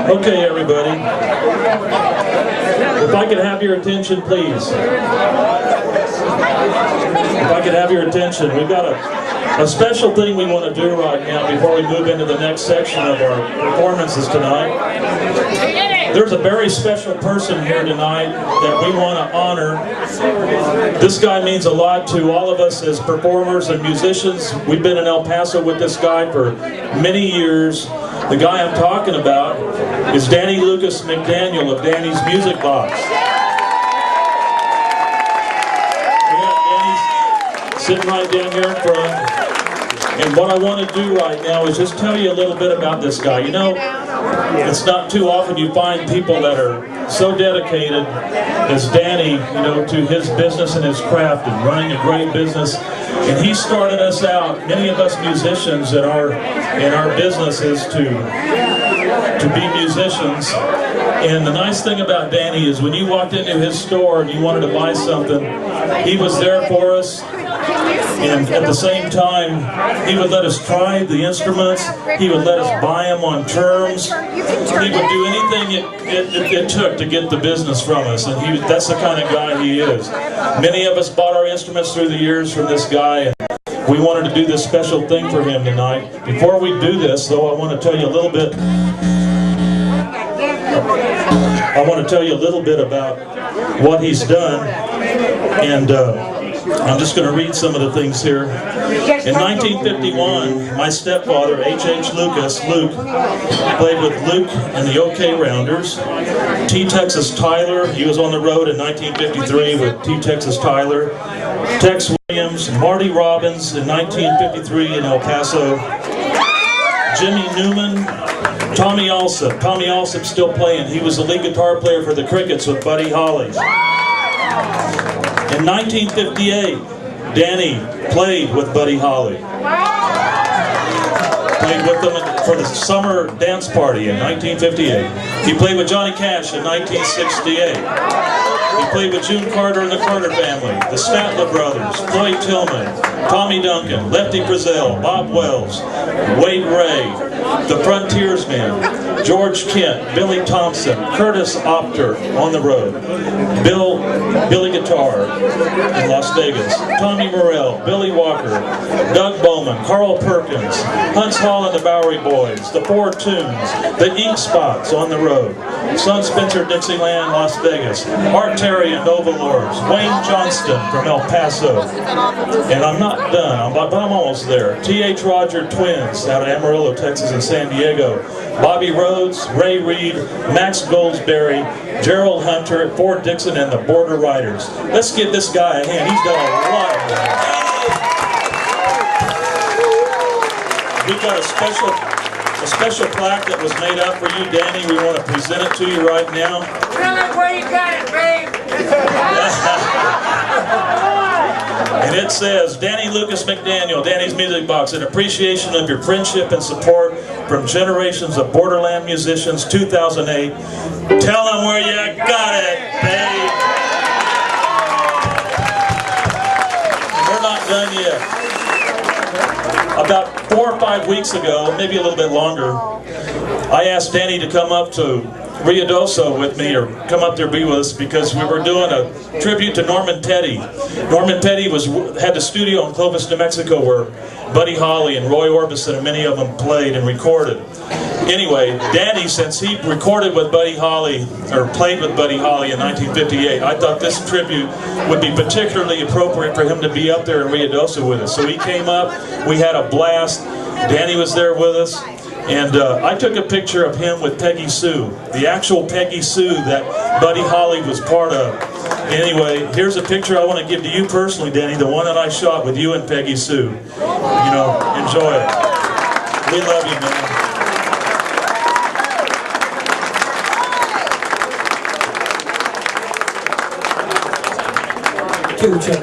Okay, everybody. If I could have your attention, please. If I could have your attention, we've got a special thing we want to do right now before we move into the next section of our performances tonight. There's a very special person here tonight that we want to honor. This guy means a lot to all of us as performers and musicians. We've been in El Paso with this guy for many years. The guy I'm talking about is Danny Lucas McDaniel of Danny's Music Box. We got Danny sitting right down here in front. And what I want to do right now is just tell you a little bit about this guy. You know, it's not too often you find people that are so dedicated as Danny, you know, to his business and his craft and running a great business. And he started us out, many of us musicians in our businesses to be musicians. And the nice thing about Danny is when you walked into his store and you wanted to buy something, he was there for us. And at the same time, he would let us try the instruments. He would let us buy them on terms. He would do anything it took to get the business from us. And that's the kind of guy he is. Many of us bought our instruments through the years from this guy. We wanted to do this special thing for him tonight. Before we do this, though, I want to tell you a little bit. I want to tell you a little bit about what he's done. And I'm just going to read some of the things here. In 1951, my stepfather, H.H. Lucas, Luke, played with Luke and the OK Rounders. T. Texas Tyler, he was on the road in 1953 with T. Texas Tyler. Tex Williams, Marty Robbins in 1953 in El Paso. Jimmy Newman, Tommy Alsop. Tommy Alsop's still playing. He was the lead guitar player for the Crickets with Buddy Holly. In 1958, Danny played with Buddy Holly. Played with them for the summer dance party in 1958. He played with Johnny Cash in 1968. He played with June Carter and the Carter Family, the Statler Brothers, Floyd Tillman, Tommy Duncan, Lefty Frizzell, Bob Wells, Wade Ray, the Frontiersmen, George Kent, Billy Thompson, Curtis Opter on the road, Billy Guitar in Las Vegas, Tommy Morell, Billy Walker, Doug Bowman, Carl Perkins, Hunts Hall and the Bowery Boys, the Four Tunes, the Ink Spots on the road, Son Spencer Dixieland, Las Vegas, Art Terry and Nova Lords, Wayne Johnston from El Paso, and I'm not done, but I'm almost there. T.H. Roger Twins out of Amarillo, Texas and San Diego, Bobby Rhodes, Ray Reed, Max Goldsberry, Gerald Hunter at Fort Dixon and the Border Riders. Let's give this guy a hand. He's done a lot of that. We've got a special plaque that was made up for you, Danny. We want to present it to you right now. Tell us where you got it, babe. And it says, Danny Lucas McDaniel, Danny's Music Box, in appreciation of your friendship and support from generations of borderland musicians, 2008. Tell them where you got it, babe. We're not done yet. About 4 or 5 weeks ago, maybe a little bit longer, I asked Danny to come up to Ruidoso with me, or come up there be with us, because we were doing a tribute to Norman Petty. Norman Petty had the studio in Clovis, New Mexico, where Buddy Holly and Roy Orbison and many of them played and recorded. Anyway, Danny, since he recorded with Buddy Holly, or played with Buddy Holly in 1958, I thought this tribute would be particularly appropriate for him to be up there in Ruidoso with us. So he came up, we had a blast, Danny was there with us, and I took a picture of him with Peggy Sue, the actual Peggy Sue that Buddy Holly was part of. Anyway, here's a picture I want to give to you personally, Danny, the one that I shot with you and Peggy Sue. You know, enjoy it. We love you, man. Check.